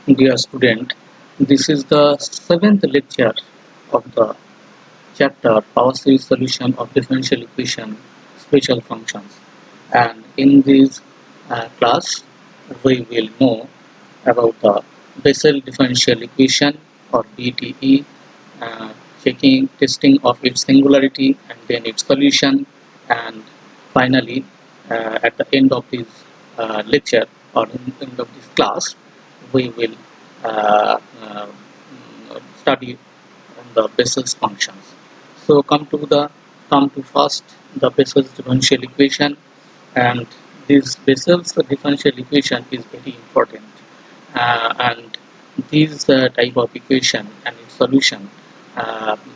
Dear student, this is the seventh lecture of the chapter Power Series Solution of Differential Equation Special Functions. And in this class, we will know about the Bessel Differential Equation or BDE, uh, testing of its singularity and then its solution, and finally, at the end of this lecture or in the end of this class, we will study on the Bessel's functions. So come to first the Bessel's differential equation, and this Bessel's differential equation is very important, and this type of equation and its solution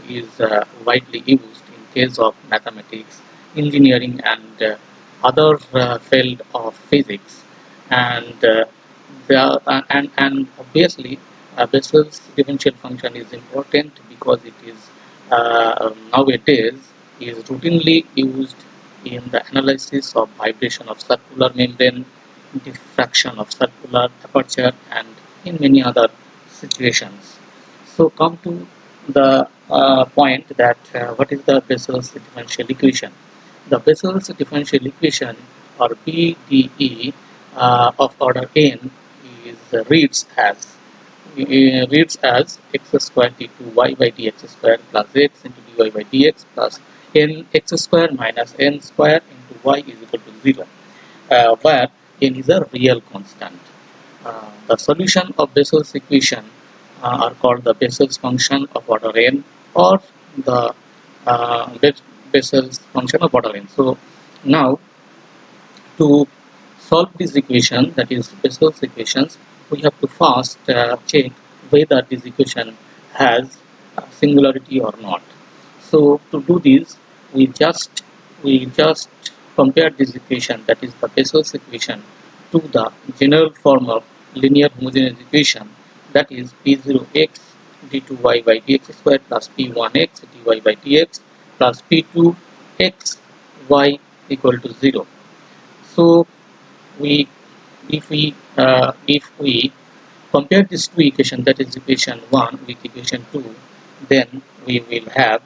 is widely used in case of mathematics, engineering, and other field of physics, and and obviously Bessel's differential function is important because it is nowadays is routinely used in the analysis of vibration of circular membrane, diffraction of circular aperture, and in many other situations. So come to the point that what is the Bessel's differential equation? The Bessel's differential equation or BDE of order n is reads as x square d2 y by dx square plus x into dy by dx plus n x square minus n square into y is equal to 0, where n is a real constant. The solution of Bessel's equation are called the Bessel's function of order n or the Bessel's function of order n. So now to solve this equation, that is Bessel's equations, we have to first check whether this equation has singularity or not. So to do this, we just compare this equation, that is the Bessel's equation, to the general form of linear homogeneous equation, that is P0x d2y by dx square plus P1x dy by dx plus P2x y equal to 0. So we if we compare these two equations, that is equation 1 with equation 2, then we will have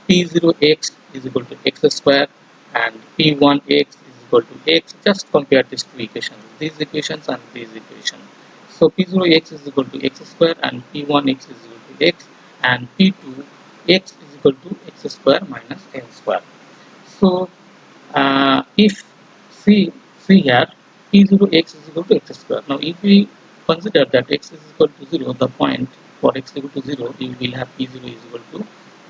P0x is equal to x square and P1x is equal to x. Just compare these two equations, these equations and these equations. So P0x is equal to x square and P1x is equal to x, and P2x is equal to x square minus n square. So if see here, P0x is equal to x square. Now if we consider that x is equal to 0, the point for x equal to 0, you will have P0 is equal to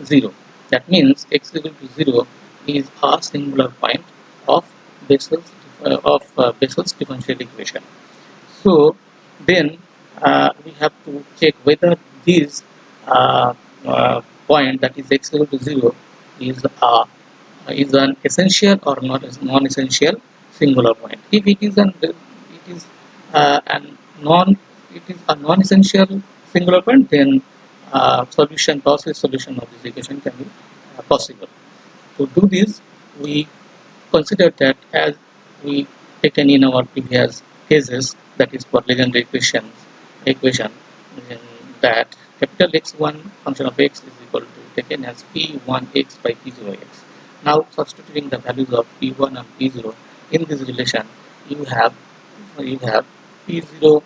0. That means x equal to 0 is a singular point of Bessel's differential equation. So then we have to check whether this point, that is x equal to 0, is an essential or not non-essential singular point. If it is a non-essential singular point, then Gaussian solution of this equation can be possible. To do this, we consider that as we taken in our previous cases, that is for Legendre equation, that capital X1 function of x is equal to taken as P1x by P0x. Now substituting the values of P1 and P0 in this relation, you have P0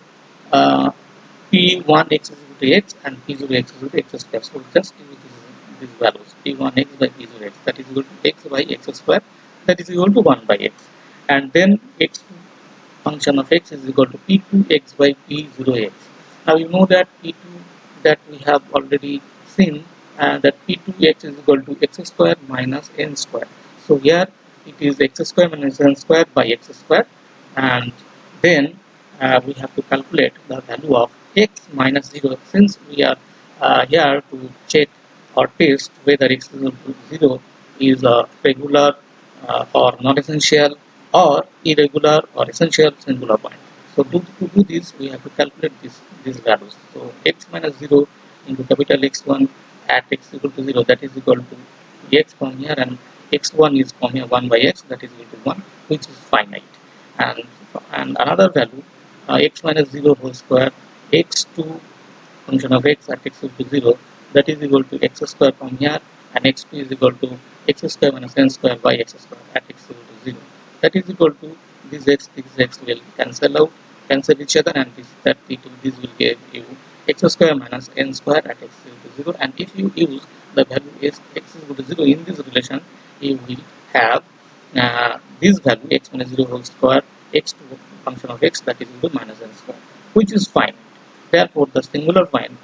P1x is equal to x and P0x is equal to x square. So just use these values, P1x by P0x, that is equal to x by x square, that is equal to 1 by x, and then x2 function of x is equal to P2x by P0x. Now you know that P2 that we have already seen, that P2x is equal to x square minus n square. So here it is x square minus n square by x square, and then we have to calculate the value of x minus 0, since we are here to check or test whether x is equal to 0 is a regular or non-essential or irregular or essential singular point. So to do this, we have to calculate these values. So x minus 0 into capital X1 at x equal to 0, that is equal to x from here, and x1 is from here 1 by x, that is equal to 1, which is finite. And another value, x minus 0 whole square x2 function of x at x equal to 0, that is equal to x square from here, and x2 is equal to x square minus n square by x square at x equal to 0. That is equal to this x will cancel each other, and this will give you x square minus n square at x equal to 0. And if you use the value is x equal to 0 in this relation, you will have this value x minus 0 whole square x2 function of x that is equal to minus n square, which is fine. Therefore, the singular point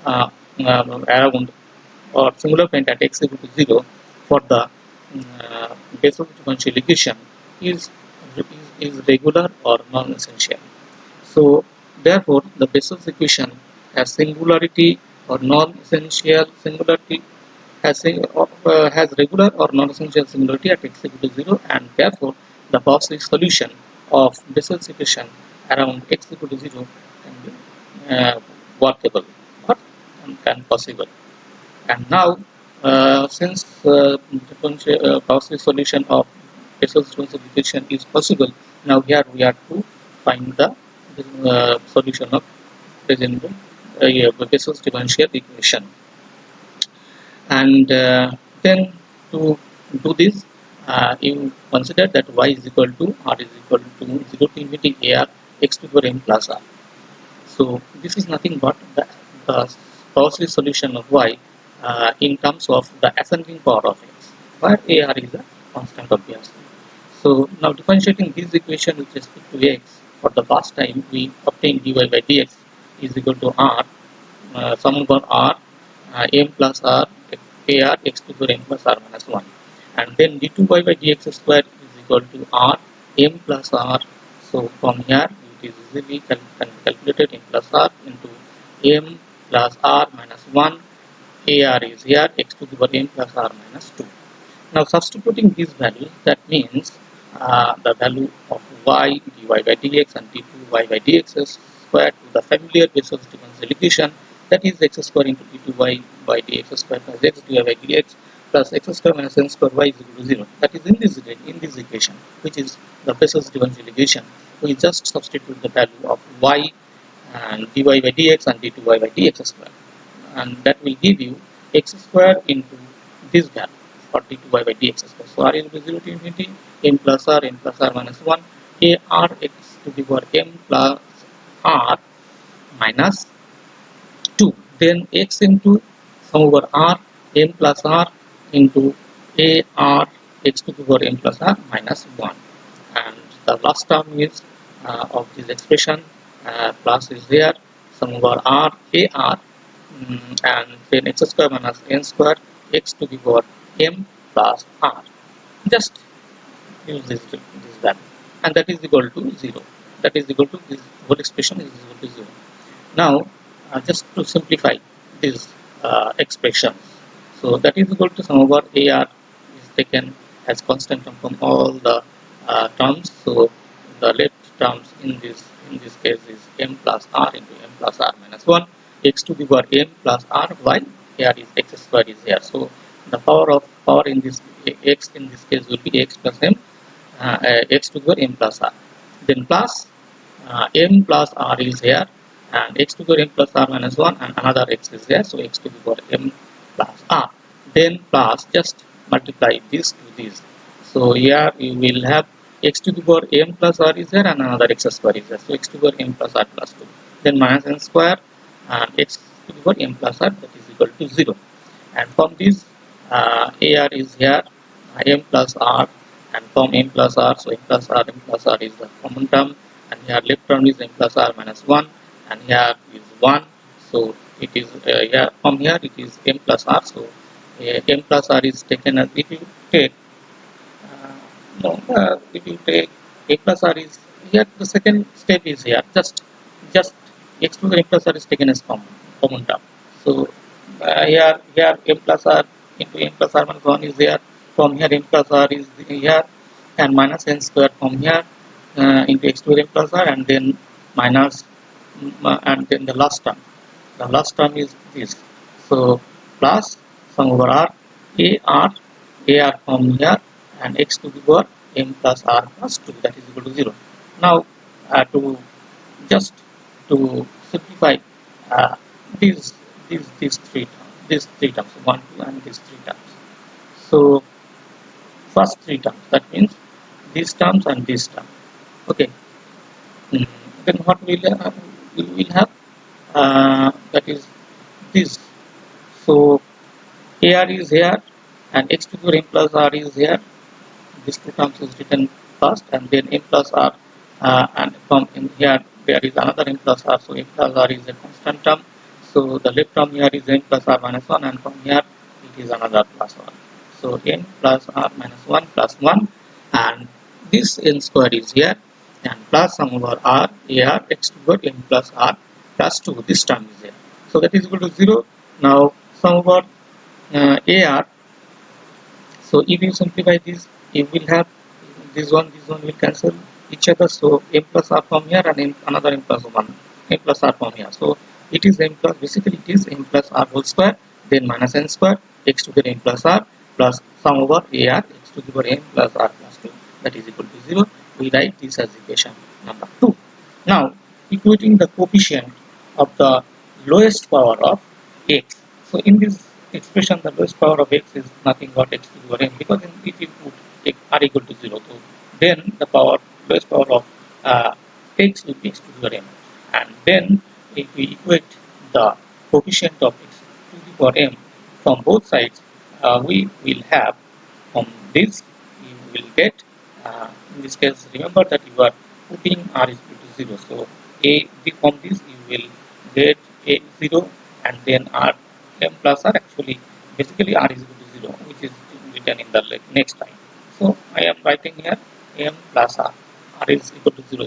around or singular point at x equal to 0 for the Bessel differential equation is regular or non-essential. So, therefore, the Bessel's equation has singularity or non-essential singularity has regular or non-essential singularity at x equal to 0, and therefore the Bessel solution of Bessel's equation around x equal to 0 can be workable or can possible. And now, since Bessel solution of Bessel's differential equation is possible, now here we are to find the solution of present Bessel's differential equation. And then to do this, you consider that y is equal to r is equal to 0 to infinity ar x to the power m plus r. So this is nothing but the Bessel solution of y in terms of the ascending power of x, where ar is a constant obviously. So now differentiating this equation with respect to x, for the first time we obtain dy by dx is equal to r sum over r m plus r ar x to the power m plus r minus 1, and then d2y by dx square is equal to r m plus r. So from here it is easily calculated m plus r into m plus r minus 1. Ar is here x to the power m plus r minus 2. Now substituting these values, that means the value of y dy by dx and d2y by dx square to the familiar Bessel's differential equation, that is x square into d2y by dx square plus x dy by dx plus x square minus n square y is equal to 0. That is in this equation, which is the Bessel's differential equation. We just substitute the value of y and dy by dx and d2y by dx square, and that will give you x square into this value for d2y by dx square. So r is equal to 0 to infinity m plus r minus 1 ar x to the power m plus r minus 2. Then x into sum over r m plus r into ar x to the power m plus r minus 1, and the last term is of this expression plus is there sum over r ar and then x square minus n square x to the power m plus r. Just use this value, and that is equal to 0. That is equal to this whole expression is equal to 0. Now just to simplify this expression, so that is equal to sum over ar is taken as constant from all the terms. So the left terms in this case is m plus r into m plus r minus 1 x to the power m plus r, while here is x square is here. So the power in this x in this case will be x plus m x to the power m plus r. Then plus m plus r is here, and x to the power m plus r minus 1, and another x is there, so x to the power m plus r. Then plus just multiply this to this. So here you will have x to the power m plus r is there, and another x square is there. So x to the power m plus r plus 2. Then minus n square and x to the power m plus r, that is equal to 0. And from this ar is here m plus r, and from m plus r, so m plus r is the common term, and here left term is m plus r minus 1, and here is 1. So it is here from here it is m plus r. So m plus r is taken as, if you take a plus r is here, the second step is here, just x to the m plus r is taken as common term. So here m plus r into m plus r minus 1 is there. From here m plus r is here, and minus n square from here into x to the m plus r, and then minus and then the last term. The last term is this. So plus sum over r ar from here, and x to the power m plus r plus 2, that is equal to 0. Now to simplify uh, these these three terms, 1, 2, and these three terms. So first three terms, that means these terms and this term. Okay. Then what we will have, that is this. So AR is here and x to the power m plus r is here. These two terms is written first, and then m plus r, and from in here there is another m plus r. So m plus r is a constant term. So the left term here is m plus r minus 1, and from here it is another plus 1. So n plus r minus 1 plus 1, and this n square is here, and plus sum over r ar x to the power m plus r plus 2. This term is here. So that is equal to 0. Now sum over ar. So if you simplify this, you will have this one will cancel each other. So m plus r from here and another m plus 1, m plus r from here. So it is m plus, basically it is m plus r whole square, then minus n square x to the m plus r plus sum over ar x to the power m plus r plus 2, that is equal to 0. We write this as equation number 2. Now equating the coefficient of the lowest power of x. So in this expression, the lowest power of x is nothing but x to the power m, because if you put r equal to 0, so then the lowest power of x will be x to the power m. And then if we equate the coefficient of x to the power m from both sides, we will have, from this you will get, in this case remember that you are putting r is equal to 0. So from this you will get a 0, and then r m plus r, actually basically r is equal to 0, which is written in the next line. So I am writing here m plus r is equal to 0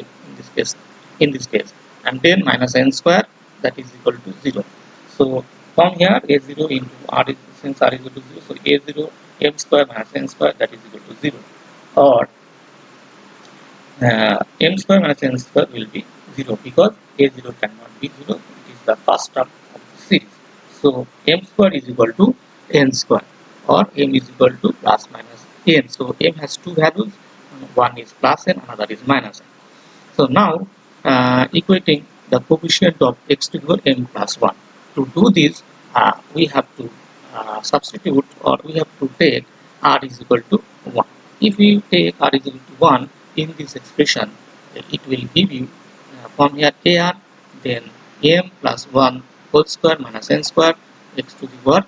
in this case, and then minus n square, that is equal to 0. So from here a0 into r is, since r is equal to 0, so a0 m square minus n square, that is equal to 0, or m square minus n square will be 0, because a0 cannot be 0, it is the first term of the series. So m square is equal to n square, or m is equal to plus minus n. So m has two values, one is plus n, another is minus n. So now equating the coefficient of x to the power m plus 1. To do this, we have to substitute, or we have to take r is equal to 1. If we take r is equal to 1 in this expression, it will give you from here ar, then m plus 1 whole square minus n square x to the power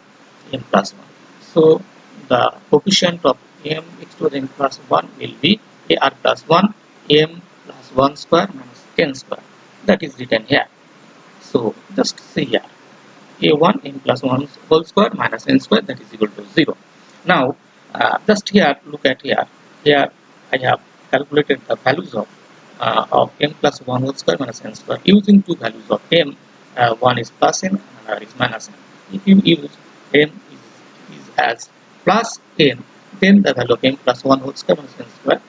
m plus 1. So the coefficient of m x to the m plus 1 will be ar plus 1 m plus 1 square minus n square, that is written here. So just see here, a1 m plus 1 whole square minus n square, that is equal to 0. Now just here, look at here I have calculated the values of m plus 1 whole square minus n square using two values of m. One is plus n, another is minus n. If you use m is as plus n, then the value of m plus 1 whole square minus n square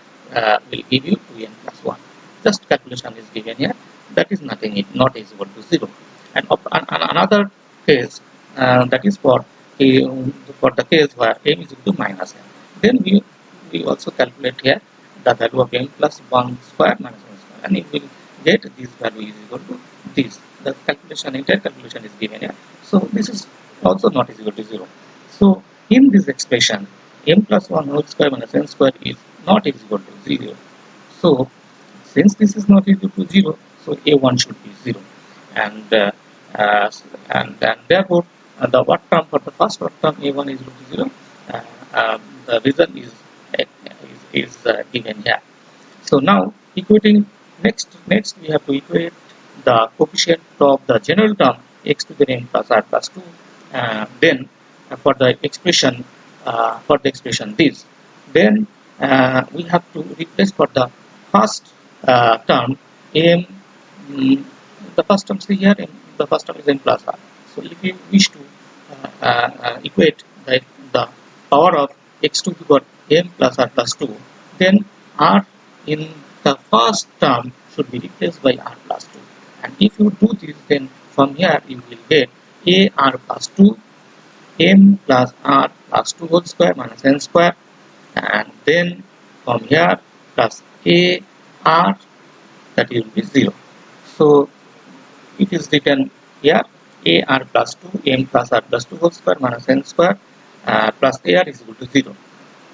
will give you 2n plus 1. Just calculation is given here, that is nothing, not is equal to 0. And another case, that is for the case where m is equal to minus n, then we also calculate here the value of m plus 1 square minus n square, and it will get this value is equal to this. The entire calculation is given here. So this is also not is equal to 0. So in this expression, m plus 1 whole square minus n square is not is equal to 0. So since this is not equal to 0, so a1 should be 0, and therefore the what term for the first term a1 is equal to 0. The reason is given here. So now equating, next we have to equate the coefficient of the general term x to the n plus r plus 2. Then for the expression this, then we have to replace for the first term m. The first term, see here, the first term is n plus r. So if you wish to equate the power of x to the power m plus r plus 2, then r in the first term should be replaced by r plus 2. And if you do this, then from here you will get a r plus 2 m plus r plus 2 whole square minus n square, and then from here plus a r, that will be 0. So it is written here AR plus 2 M plus R plus 2 whole square minus N square plus AR is equal to 0.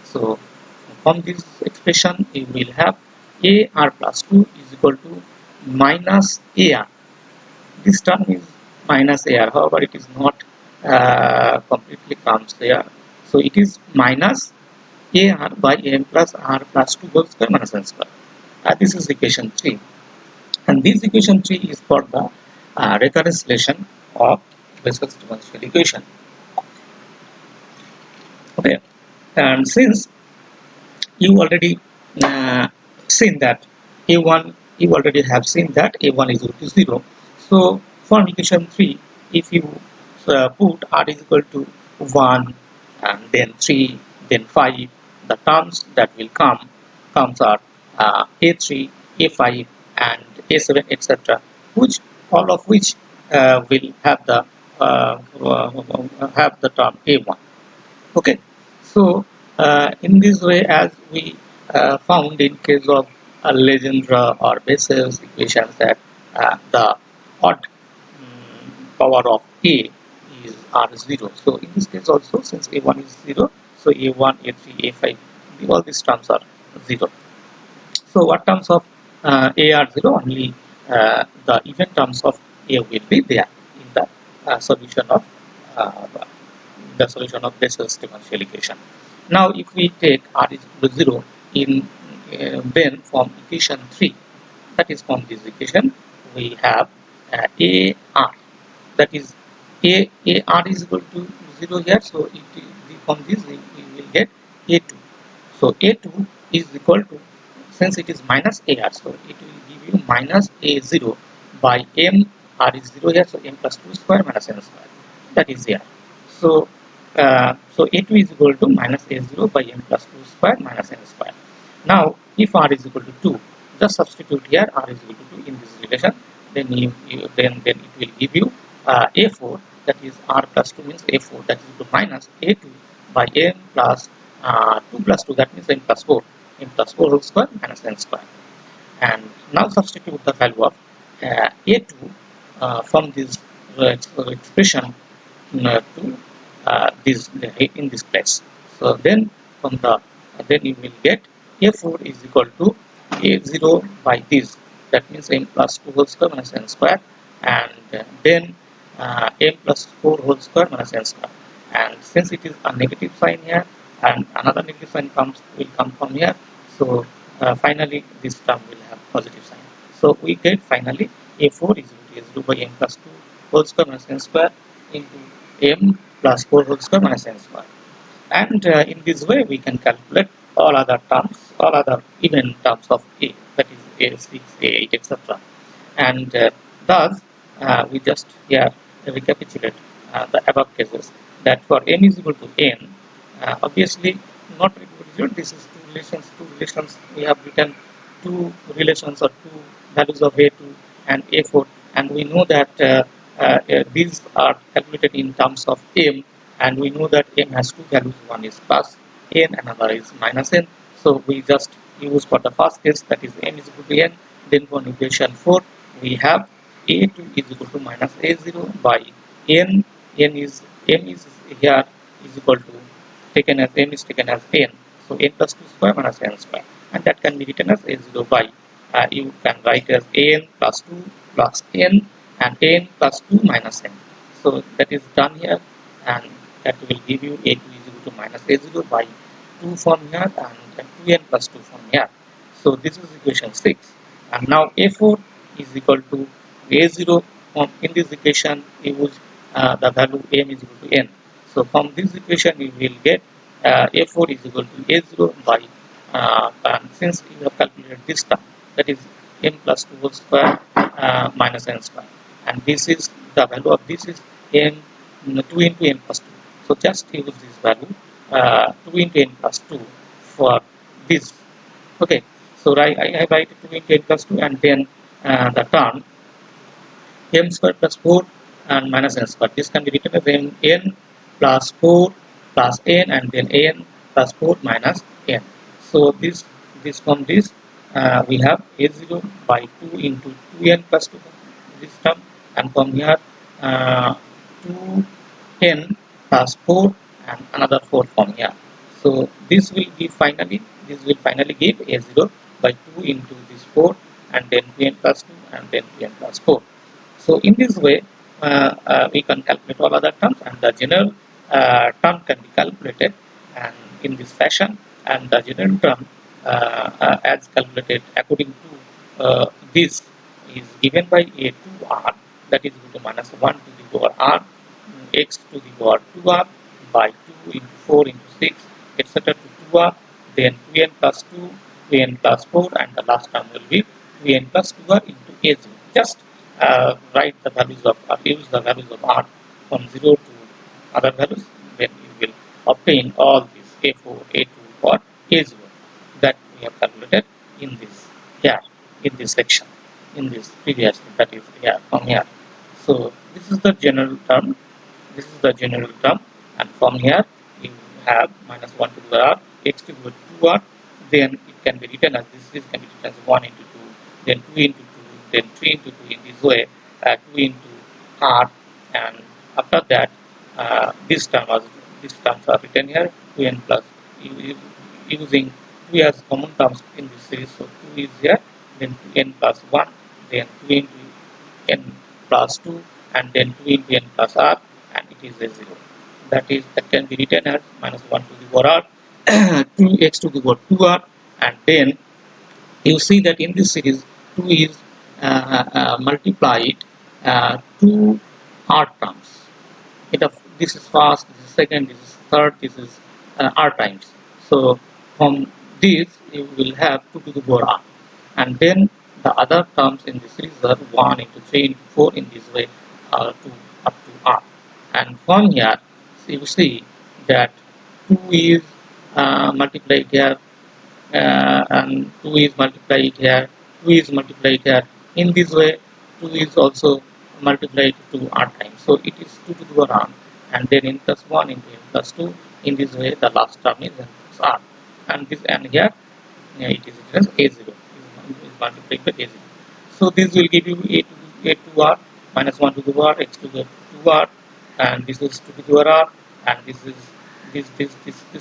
So from this expression you will have AR plus 2 is equal to minus AR. This term is minus AR, however it is not completely comes there. So it is minus AR by M plus R plus 2 whole square minus N square. This is equation 3. And this equation 3 is for the recurrence relation of Bessel's differential equation. Okay, and since you already seen that A1, you already have seen that A1 is equal to 0. So for equation 3, if you put R is equal to 1 and then 3, then 5, the terms that will comes are A3, A5 and A7, etc., which all of which will have the term A1. Okay, so in this way, as we found in case of Legendre or Bessel's equations, that the odd power of A is R0. So in this case also, since A1 is 0, so A1, A3, A5, all these terms are 0. So what terms of A are 0? Only the even terms of A will be there in the solution of Bessel's differential equation. Now, if we take R is equal to 0 in then from equation 3, that is from this equation, we have AR, that is AR is equal to 0 here, so from this we will get A2. So A2 is equal to, since it is minus AR, so it will give you minus A0 by M. R is 0 here, so M plus 2 square minus N square, that is here. So so A2 is equal to minus A0 by M plus 2 square minus N square. Now, if R is equal to 2, just substitute here R is equal to 2 in this relation, then then it will give you A4, that is R plus 2 means A4, that is equal to minus A2 by M plus 2 plus 2, that means M plus 4 whole square minus N square. And now substitute the value of A2 from this expression to this in this place. So then from then you will get A4 is equal to A0 by this, that means M plus 2 whole square minus N square, and then M plus 4 whole square minus N square. And since it is a negative sign here and another negative sign will come from here, so finally this term will have positive sign. So we get finally A4 is equal to A0 by M plus 2 whole square minus N square into M plus 4 whole square minus N square. And in this way we can calculate all other terms, all other even terms of A, that is A6, A8, etc. And thus we just here recapitulate the above cases, that for M is equal to N, obviously not reproducible, this is two relations, we have written two relations or two values of A2 and A4, and we know that these are calculated in terms of M, and we know that M has two values, one is plus N, another is minus N. So we just use for the first case, that is M is equal to N. Then for equation 4 we have A2 is equal to minus A0 by N. M is here is equal to taken as M is taken as N, so N plus 2 square minus N square, and that can be written as A0 by you can write as N plus 2 plus N and N plus 2 minus N. So that is done here, and that will give you A2 is equal to minus A0 by 2 from here and 2N plus 2 from here. So this is equation 6. And now A4 is equal to A0. In this equation we use the value M is equal to N. So from this equation we will get A4 is equal to A0 by and since we have calculated this term, that is M plus 2 whole square minus N square, and this is the value of this is N 2 into N plus 2. So just use this value 2 into N plus 2 for this. Okay, so I write 2 into N plus 2 and then the term M square plus 4 and minus N square. This can be written as N plus 4 plus N and then N plus 4 minus N. So this from this we have A0 by 2 into 2N plus 2 this term, and from here 2n plus 4 and another 4 from here. So this will finally give a0 by 2 into this 4 and then 2n plus 2 and then 2n plus 4. So in this way we can calculate all other terms, and the general term can be calculated and in this fashion, and the general term as calculated according to this is given by a 2r, that is equal to minus 1 to the power r x to the power 2r by 2 into 4 into 6 etc. to 2r, then 2n plus 2, 2n plus 4, and the last term will be 2n plus 2r into a0. Just write the values of use the values of r from 0 to other values, then you will obtain all these a4, a2 for a0 that we have calculated in this here, in this section, in this previous, that is here from here. So this is the general term, and from here you have minus 1 to the r x to the 2r, then it can be written as this can be written as 1 into 2, then 2 into 2, then 3 into 2 in this way, 2 into r, and after that these terms are written here, 2n plus, using 2 as common terms in this series, so 2 is here, then 2n plus 1, then 2 into n plus 2, and then 2 into n plus r, and it is a 0. That can be written as minus 1 to the power r 2x to the power 2r, and then you see that in this series 2 is multiplied 2 r terms. This is first, this is second, this is third, this is r times. So from this you will have 2 to the power r, and then the other terms in this series are 1 into 3 into 4 in this way up to r. And from here you see that 2 is multiplied here, and 2 is multiplied here, 2 is multiplied here. In this way 2 is also multiplied to r times, so it is 2 to the power r, and then n plus 1 into n plus 2. In this way the last term is n plus r, and here it is written as a0, is multiplied by a0. So this will give you a to r minus 1 to the power x to the 2r, and this is 2 to the power r, and this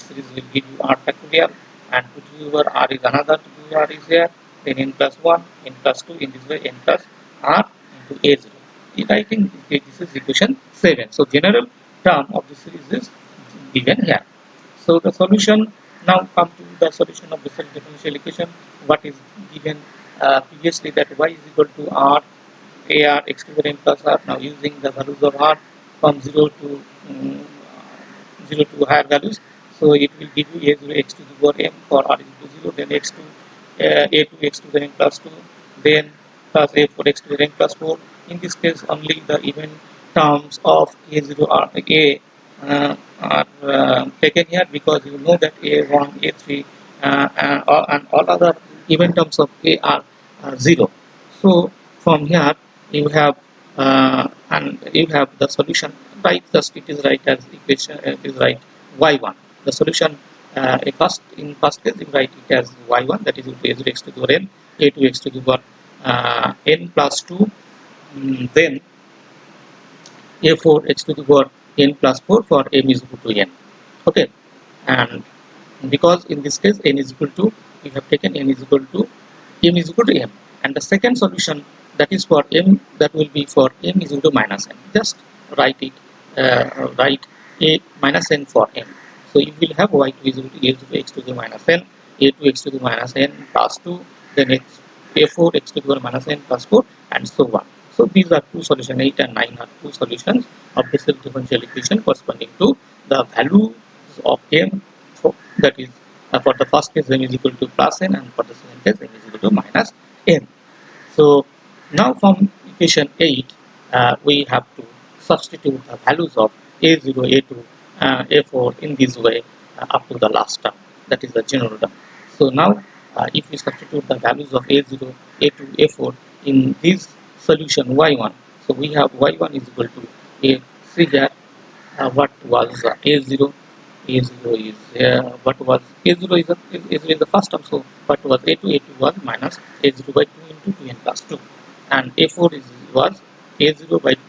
series will give you r factorial, and 2 to the power r is another 2 to the power r is here, then n plus 1, n plus 2, in this way n plus r into a0. I think this is equation 7. So general term of the series is given here. So the solution, now come to the solution of the differential equation. What is given previously, that y is equal to r ar x to the n plus r. Now using the values of r from 0 to higher values, so it will give you a0 x to the power m for r is equal to 0, then x to a2 x to the n plus 2, then plus a4 x to the n plus 4. In this case only the even terms of a0 are taken here, because you know that a1, a3 and all other even terms of a are 0. So from here you have the solution, right? Just it is right as equation, it is right y1. The solution in first case you write it as y1, that is a0 x to the power n, a2 x to the power n plus 2, then a4 x to the power n plus 4 for m is equal to n. Okay, and because in this case n is equal to, we have taken m is equal to m, and the second solution, that is for m, that will be for m is equal to minus n. Just write it, write a minus n for m. So you will have y2 is equal to a0 x to the minus n, a2 x to the minus n plus 2, then a4 x to the power minus n plus 4, and so on. So these are two solutions, 8 and 9 are two solutions of this differential equation corresponding to the values of m, that is for the first case m is equal to plus n, and for the second case m is equal to minus n. So now from equation 8 we have to substitute the values of a0, a2, a4 in this way up to the last term, that is the general term. So now if we substitute the values of a0, a2, a4 in this solution y1, so we have y1 is equal to a, see here what was a0 is what was a0 is the first term, so what was a2 was minus a0 by 2 into 2n plus 2, and a4 was a0 by 2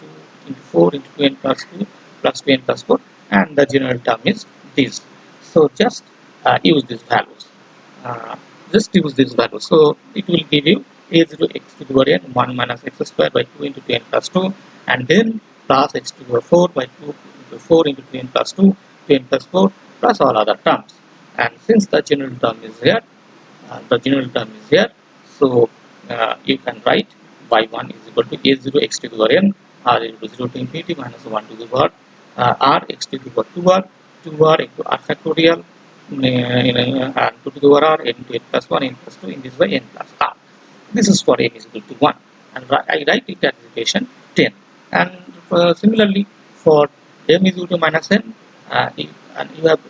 into 4 into 2n plus 2 plus 2n plus 4, and the general term is this. So just use these values. Just use these values. So it will give you a0 x to the power n 1 minus x square by 2 into 2n plus 2, and then plus x to the power 4 by 2 into 4 into 2n plus 2, 2n plus 4 plus all other terms. And since the general term is here, so you can write y1 is equal to a0 x to the power n r equal to 0 to infinity minus 1 to the power r x to the power 2r into r factorial and 2 to the power r into n plus 1 n plus 2 in this way n plus r. This is for n is equal to 1, and I write it as equation 10. And similarly for m is equal to minus n, and you have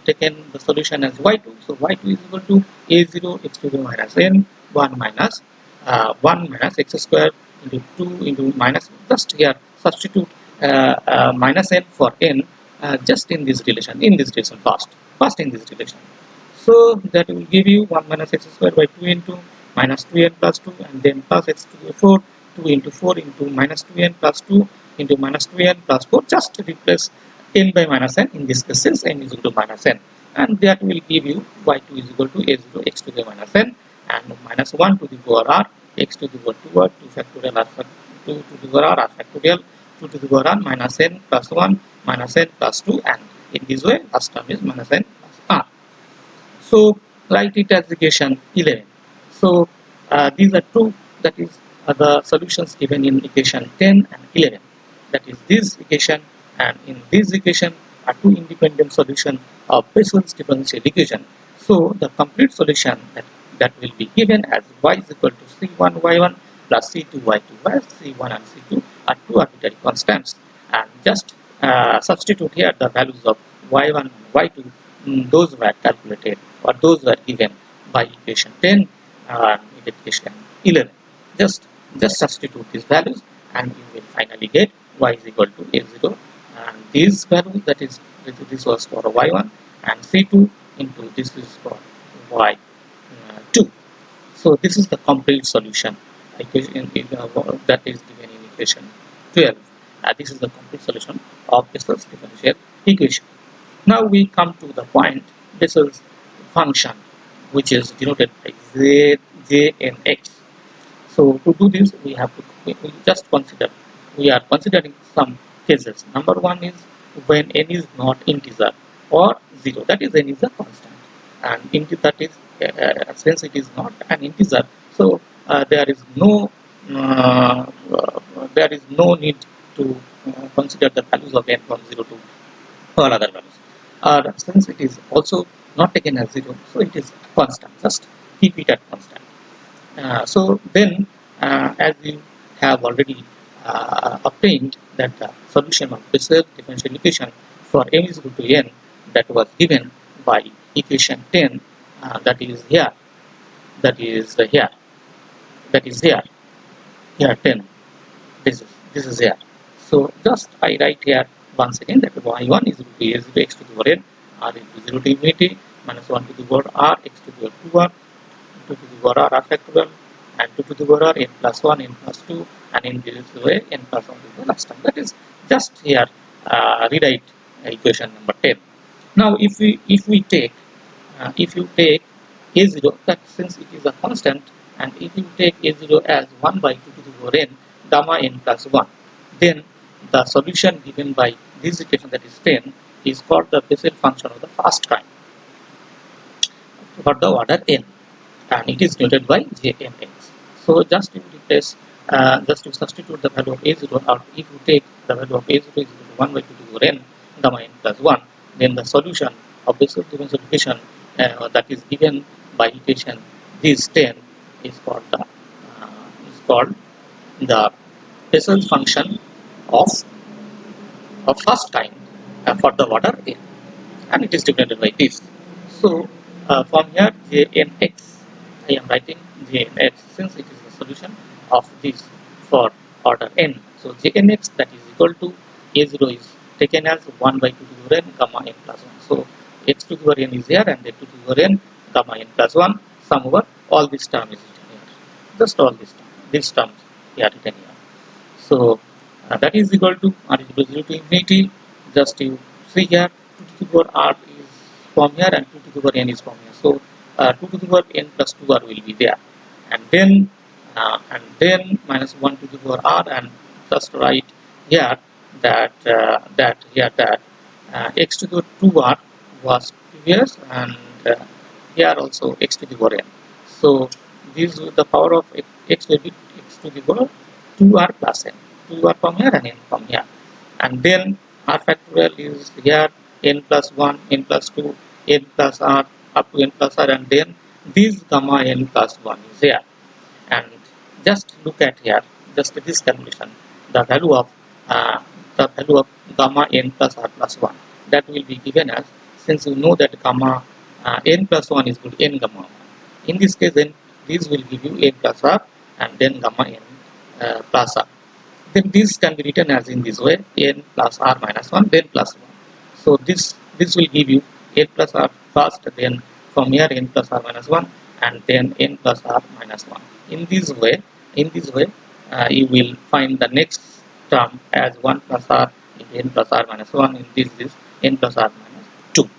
taken the solution as y2. So y2 is equal to a0 x to the minus n 1 minus 1 minus x square into 2 into minus, just here substitute minus n for n just in this relation, first in this relation. So that will give you 1 minus x square by 2 into minus 2n plus 2, and then plus x to the 4, 2 into 4 into minus 2n plus 2 into minus 2n plus 4. Just replace n by minus n in this case, since n is equal to minus n, and that will give you y2 is equal to a0 x to the minus n and minus 1 to the power r x to the power 2r 2 factorial r 2 to the power r r factorial 2 to the power r minus n plus 1 minus n plus 2, and in this way last term is minus n plus r. So write it as equation 11. So these are two, that is the solutions given in equation 10 and 11. That is this equation, and in this equation are two independent solutions of Bessel's differential equation. So the complete solution that will be given as y is equal to c1 y1 plus c2 y2, where c1 and c2 are two arbitrary constants, and just substitute here the values of y1 and y2. Those were calculated, or those were given by equation 10 and equation 11. Just substitute these values, and you will finally get y is equal to a0, and this value, that is, this was for y1, and c2 into this is for y2. So this is the complete solution equation that is given in equation 12. This is the complete solution of Bessel's differential equation. Now we come to the point Bessel's function, which is denoted by j and x. So to do this, we have to we are considering some cases. Number one is when n is not integer or 0, that is n is a constant, and that is since it is not an integer, so there is no need to consider the values of n from 0 to all other values. Since it is also not taken as 0, so it is constant, just keep it at constant. So then as you have already obtained that the solution of Bessel's differential equation for m is equal to n, that was given by equation 10, that is here, here 10, this is here. So just I write here once again that y1 is equal to a0 x to the power n r into 0 to infinity minus 1 to the power r x to the power 2r 2 to the power r r factorial and 2 to the power r n plus 1 n plus 2, and in this way n plus 1 is the last term. That is just here rewrite equation number 10. Now if you take a0, that since it is a constant, and if you take a0 as 1 by 2 to the power n gamma n plus 1, then the solution given by this equation, that is 10, is called the Bessel function of the first kind for the order n, and it is denoted by jnx. So just to replace, just to substitute the value of a0 out, if you take the value of a0 is equal to 1 by 2 to the power n gamma n plus 1, then the solution of Bessel's differential equation that is given by equation this 10 is called the Bessel function of first kind for the order n, and it is denoted by this. So from here jnx, I am writing jnx since it is the solution of this for order n. So jnx, that is equal to a0 is taken as 1 by 2 to the power n gamma n plus 1. So x to the power n is here, and then 2 to the power n gamma n plus 1 sum over all this term is written here. Just all this term here written here. So that is equal to r is equal to 0 to infinity. Just you see here 2 to the power r is from here and 2 to the power n is from here. So 2 to the power n plus 2r will be there, and then minus 1 to the power r, and just write here that x to the power 2r was previous, and here also x to the power n. So this the power of x will be x to the power 2r plus n. 2r from here and n from here, and then r factorial is here n plus 1, n plus 2, n plus r up to n plus r, and then this gamma n plus 1 is here. And just look at here, just this calculation, the value of gamma n plus r plus 1, that will be given as, since you know that gamma n plus 1 is equal to n gamma 1. In this case, then this will give you n plus r and then gamma n plus r. Then this can be written as in this way, n plus r minus 1, then plus 1. So this will give you n plus r first, then from here n plus r minus 1, and then n plus r minus 1. In this way, you will find the next term as 1 plus r into n plus r minus 1, in this n plus r minus 2.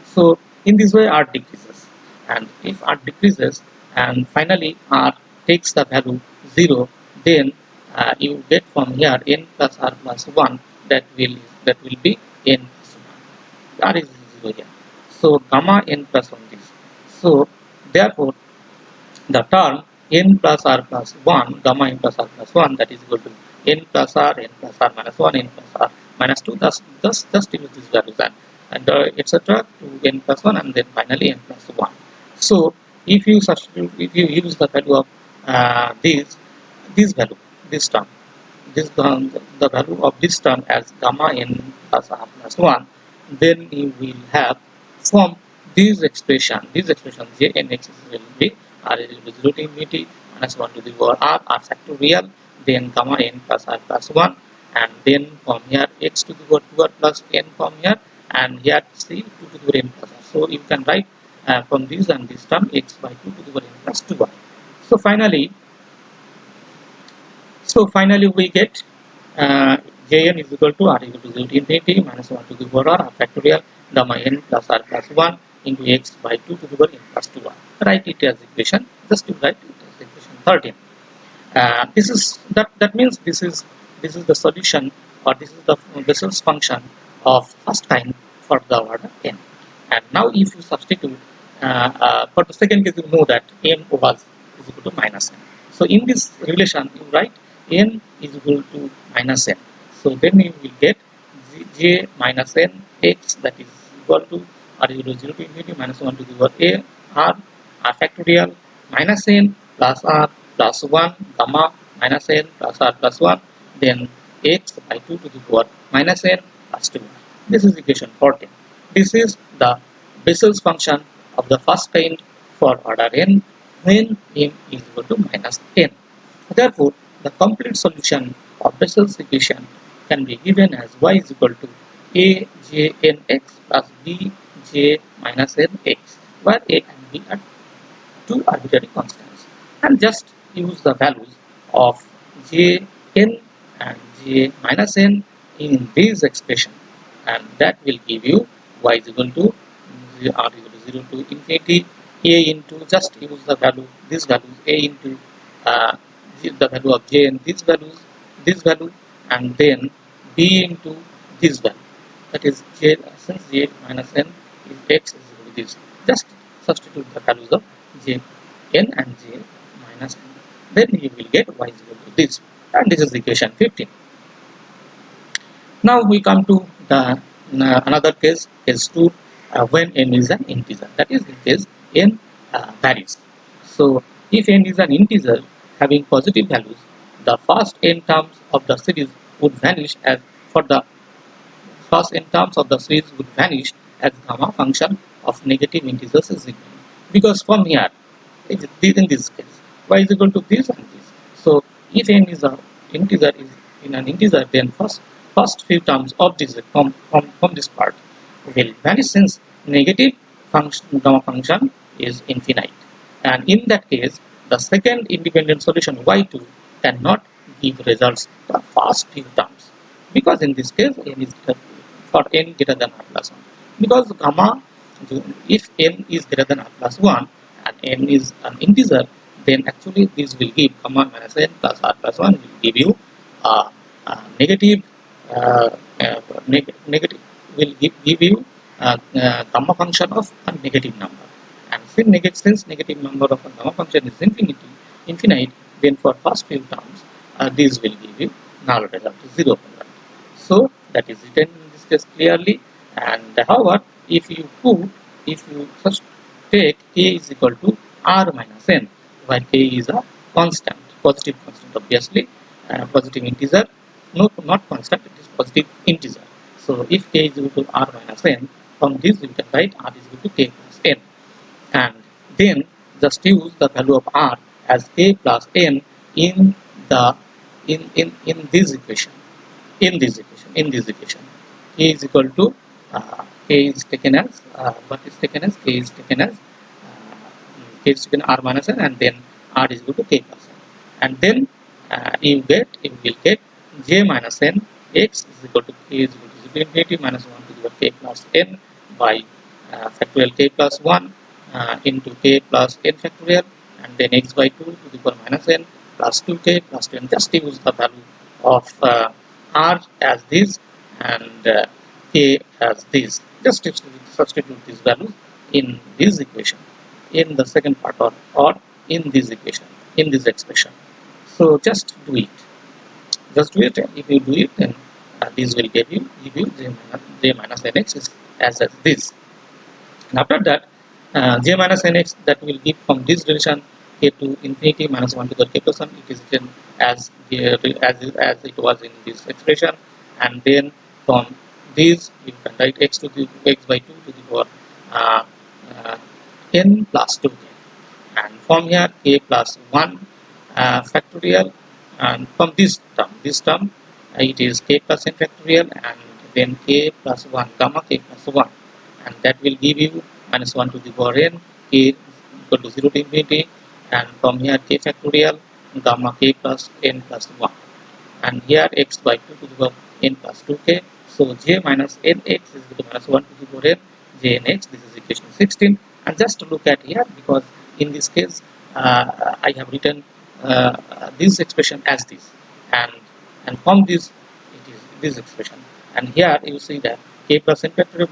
So in this way r decreases, and if r decreases and finally r takes the value 0, then you get from here n plus r plus 1, that will be n plus 1. R is 0 here. So gamma n plus 1 is. So therefore the term n plus r plus 1, gamma n plus r plus 1, that is equal to n plus r minus 1, n plus r minus 2. Thus just use these values and etc. to n plus 1, and then finally n plus 1. So if you substitute, if you use the value of this value, this term, the value of this term as gamma n plus r plus 1, then you will have from this expression jnx will be r is equal to 0 to infinity minus 1 to the power r factorial, then gamma n plus r plus 1, and then from here x to the power 2r plus n from here, and here c 2 to the power n plus r. So you can write from this and this term x by 2 to the power n plus 2r. So finally we get Jn is equal to r equal to 0 to infinity minus 1 to the power r factorial gamma n plus r plus 1 into x by 2 to the power n plus 2r. Write it as equation. Just to write it as equation 13. That means this is the solution, or this is the Bessel's function of first kind for the order n. And now if you substitute for the second case, you know that n was is equal to minus n. So in this relation you write n is equal to minus n. So then you will get j minus n x, that is equal to r is equal to 0 to infinity minus 1 to the power a r factorial minus n plus r plus 1 gamma minus n plus r plus 1, then x by 2 to the power minus n plus 2. This is equation 14. This is the Bessel's function of the first kind for order n when n is equal to minus n. Therefore, the complete solution of Bessel's equation can be given as y is equal to a j n x plus b j minus n x, where a and b are two arbitrary constants, and just use the values of j n and j minus n in this expression, and that will give you y is equal to r is equal to 0 to infinity a into, just use the value, these values, a into the value of j and this value, and then b into this value, that is j, since j minus n is x is equal to this. Just substitute the values of j n and j minus n, then you will get y is equal to this, and this is equation 15. Now we come to the another case 2, when n is an integer, that is in case n varies. So if n is an integer having positive values, the first n terms of the series would vanish as gamma function of negative integers is equal, because from here in this case y is equal to this and this. So if n is an integer then first few terms of this from this part will vanish, since negative gamma function is infinite, and in that case the second independent solution y2 cannot give results the first few terms, because in this case n is for n greater than r plus 1, because gamma, if n is greater than r plus 1 and n is an integer, then actually this will give gamma minus n plus r plus 1 will give you a negative negative will give you gamma function of a negative number. And since negative number of a gamma function is infinite, then for first few terms this will give you null result, 0. So that is written in this case clearly. And however, if you first take k is equal to r minus n, where k is a constant, positive constant, obviously positive integer, no, not constant, it is positive integer. So if k is equal to r minus n, from this we can write r is equal to k plus n, and then just use the value of r as k plus n in this equation. In this equation, k is equal to k is taken as what is taken as k is taken as r minus n, and then r is equal to k plus n, and then you will get j minus n x is equal to k is equal to 0 to infinity minus 1 to the power k plus n by factorial k plus 1 into k plus n factorial, and then x by 2 to the power minus n plus 2k plus 10. Just use the value of r as this and k as this. Just substitute these values in this equation, in the second part, or in this equation, in this expression. So just do it. Just do it. If you do it, then this will give you j minus nx as this. And after that, j minus nx that will give from this relation k to infinity minus 1 to the k plus 1. It is written as it was in this expression, and then from this you can write x by 2 to the power n plus 2k, and from here k plus 1 factorial, and from this term it is k plus n factorial, and then k plus 1 gamma k plus 1, and that will give you minus 1 to the power n, k equal to 0 to infinity, and from here k factorial gamma k plus n plus 1, and here x by 2 to the power n plus 2k. So j minus nx is equal to minus 1 to the power n j nx. This is equation 16. And just to look at here, because in this case I have written this expression as this, and from this it is this expression, and here you see that k plus n factorial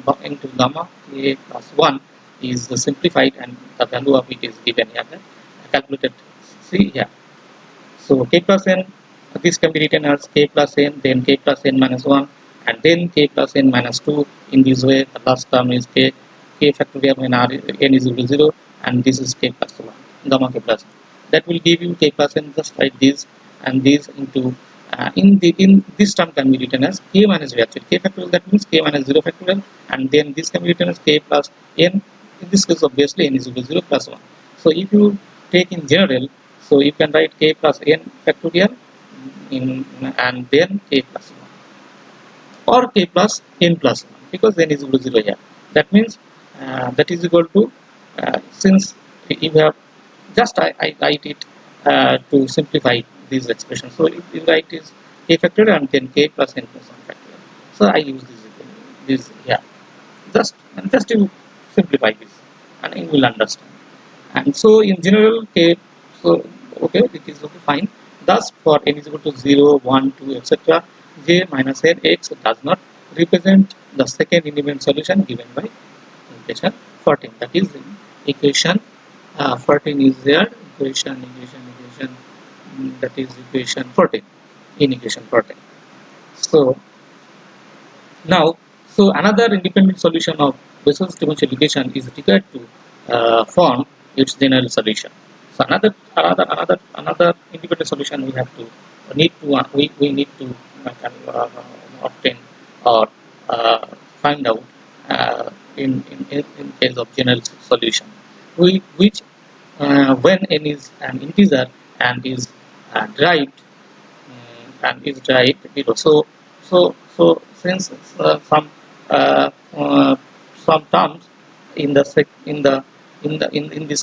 but into gamma k plus 1 is simplified, and the value of it is given here, calculated. See here. So k plus n, this can be written as k plus n, then k plus n minus 1, and then k plus n minus 2. In this way, the last term is k factorial when n is equal to 0, and this is k plus 1, gamma k plus 1. That will give you k plus n just like this, and this into in this term can be written as k minus 0, actually k factorial, that means k minus 0 factorial, and then this can be written as k plus n. In this case, obviously n is equal to 0 plus 1. So if you take in general, so you can write k plus n factorial and then k plus 1, or k plus n plus 1, because n is equal to 0 here. That means that is equal to since you have just I write it to simplify this expression. So if you write is k factorial and then k plus n plus 1 factorial. So I use this here. Just you simplify this, and you will understand. And so in general, k, so okay, it is okay, fine. Thus for n is equal to 0, 1, 2, etc., j minus n x does not represent the second independent solution given by equation 14. That is equation 14 is there. Equation that is equation 14 in equation 14. So now, so another independent solution of Bessel's differential equation is required to form its general solution. So another independent solution we need to obtain or find out in case of general solution, which when n is an integer and is derived below. So since some terms in this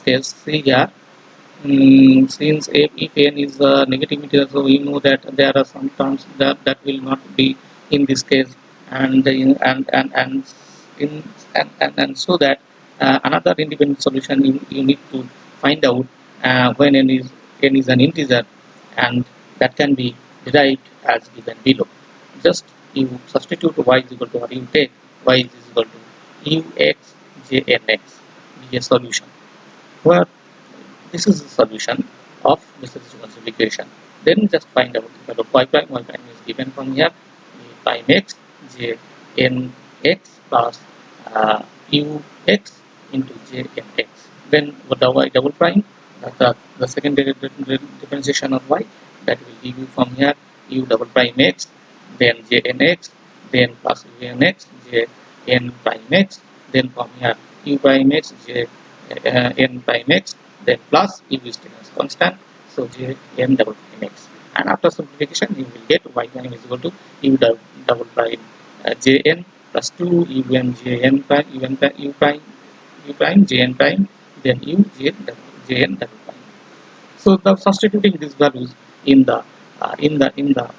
case, see here, Since if n is a negative integer, so we know that there are some terms that will not be in this case, and in so that another independent solution you need to find out when n is an integer, and that can be derived as given below. Just you substitute y is equal to, or you take y is equal to ux jnx be a solution, where this is the solution of Mr. Differential equation. Then just find out the value of y prime. Y prime is given from here, prime x j n x plus ux into j n x. Then with the y double prime, the secondary differentiation of y, that will give you from here u double prime x, then j n x, then plus u n x j n prime x, then from here u prime x j n prime x, then plus u is taken as constant, so j n double prime x. And after simplification, you will get y prime is equal to u double prime j n plus 2 u n j n prime u prime j n prime, then u j n double prime. So the substituting these values in the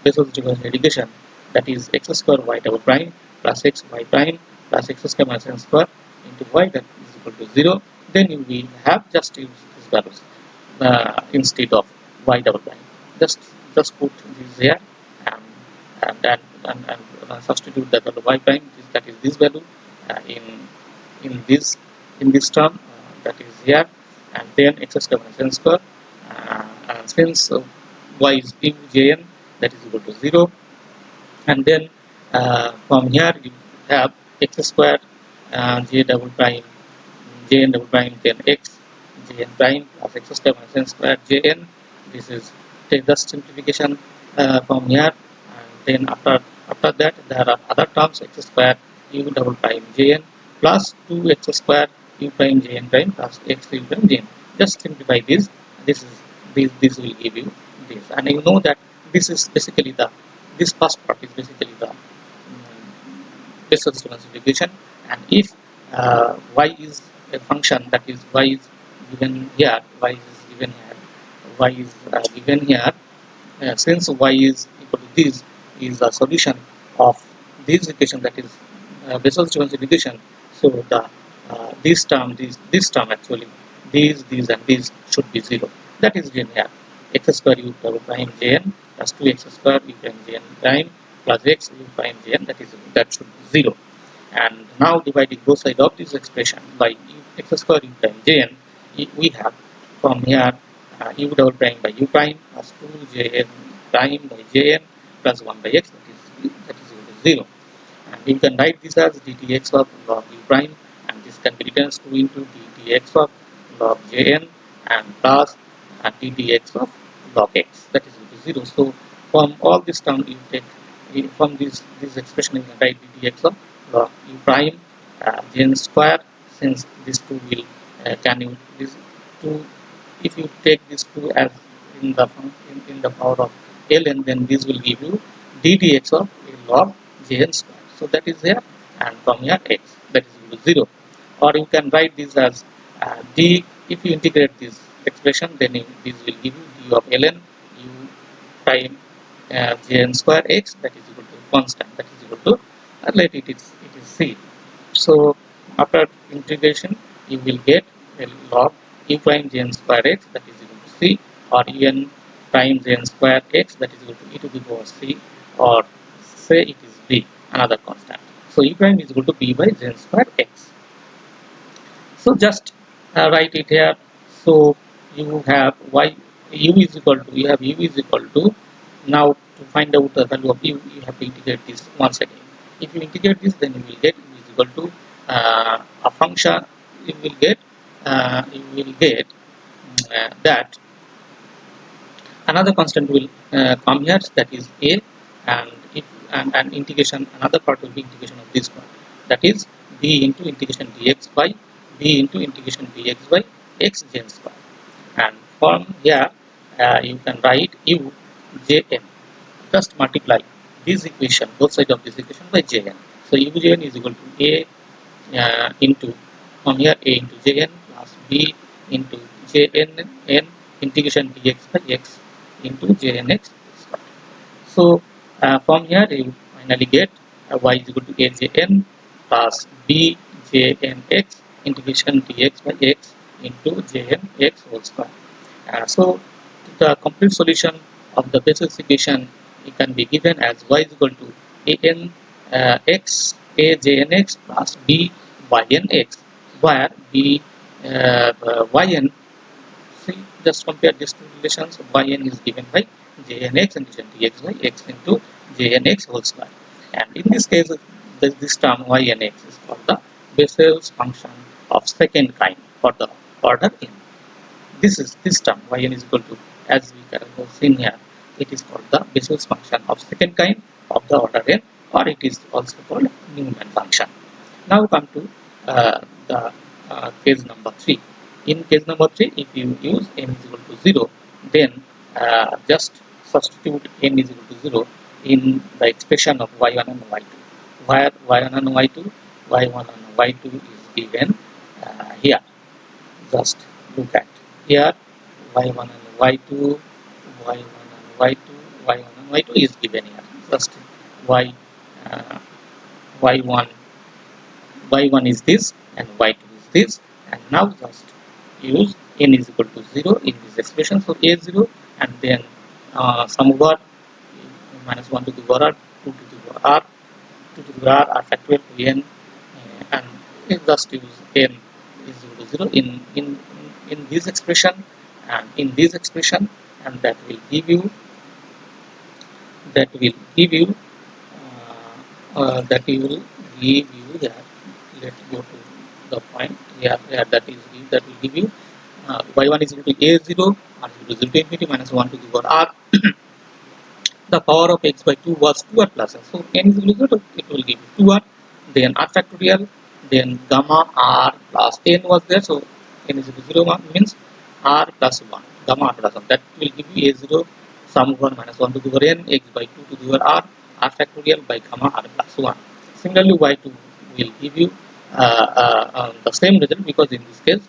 Bessel differential equation, that is x square y double prime plus x y prime plus x square minus n square into y, that is equal to 0. Then you will have just use these values instead of y double prime. Just put this here and substitute the value y prime, that is this value in this term, that is here, and then x square minus n square, and since y is u jn, that is equal to 0, and then from here you have x square j double prime jn double prime, then x jn prime plus x square minus n square jn. This is take the simplification from here, and then after that there are other terms, x square u double prime jn plus 2x square u prime jn prime plus x u prime jn. Just simplify this. This will give you this, and you know that this is basically this first part is basically the Bessel differential equation. And if y is a function, that is y is given here, since y is equal to this is the solution of this equation, that is Bessel differential equation. So the this term actually, these and these should be 0. That is given here, x square u double prime jn plus 2x square u prime jn prime plus x u prime jn, that should be 0. And now dividing both sides of this expression by x square u prime jn, we have from here u double prime by u prime plus 2 jn prime by jn plus 1 by x, that is equal to 0. And you can write this as ddx of log u prime, and this can be written as 2 into ddx of log jn and plus ddx of log x, that is equal to 0. So from all this term you take, from this expression you can write ddx of log u prime jn square, since these two will if you take these two as in the power of ln, then this will give you ddx of log jn square. So that is here, and from here x, that is equal to 0. Or you can write this as d. If you integrate this expression, then this will give you d of ln u prime jn square x, that is equal to constant, that is equal to, let it is c. So after integration you will get log u prime jn square x, that is equal to c, or un prime jn square x, that is equal to e to the power c, or say it is b, another constant. So u prime is equal to b by jn square x. So just write it here. So you have u is equal to, now to find out the value of u, you have to integrate this once again. If you integrate this, then you will get u is equal to a function. You will get that another constant will come here, that is a, and integration, another part will be integration of this part, that is b into integration dx by b into integration dx by x jn square. And from here you can write u jn, just multiply this equation, both sides of this equation, by jn. So u jn is equal to a into, from here a into jn plus b into jn n integration dx by x into jnx square. So from here you finally get y is equal to ajn plus bjnx integration dx by x into jnx whole square. So the complete solution of the Bessel's equation it can be given as y is equal to an x ajnx plus b ynx, where b yn, see, just compare these two relations. Yn is given by jnx and dx by x into jnx whole square, and in this case this term ynx is called the Bessel's function of second kind for the order n. This term yn is equal to, as we can see here, it is called the Bessel's function of second kind of the order n, or it is also called Newman function. Now come to the case number 3. In case number 3, if you use n is equal to 0, then just substitute n is equal to 0 in the expression of y1 and y2, where y1 and y2 is given here. Just look at here, y1 and y2, y1 and y2 is given here. Just y1 is this and y2 is this, and now just use n is equal to 0 in this expression. So a 0 and then sum over minus 1 to the power r, 2 to the power r, 2 to the power r factorial to n, and just use n is equal to 0 in this expression and in this expression, and that will give you here. Let's go to the point here, that will give you y1 is equal to a0 r is equal to 0 to infinity minus 1 to the power r. The power of x by 2 was 2r plus r, so n is equal to 0, it will give you 2r, then r factorial, then gamma r plus n was there, so n is equal to 0 means r plus 1, gamma r plus 1, that will give you a0 sum over minus 1 to the power n x by 2 to the power r factorial by gamma r plus 1. Similarly, y2 will give you the same result, because in this case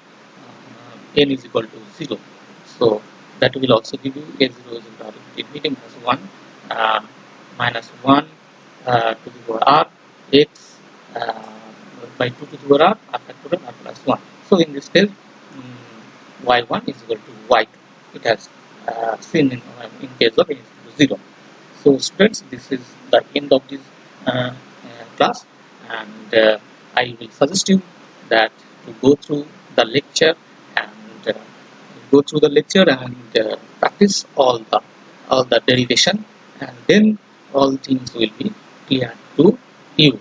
n is equal to 0, so that will also give you a0 is equal to infinity minus 1 minus 1 to the power r x by 2 to the power r factorial r plus 1. So in this case y1 is equal to y2. It has seen in case of n is equal to 0. So students, this is the end of this class, and I will suggest you that to go through the lecture and practice all the derivation, and then all things will be clear to you.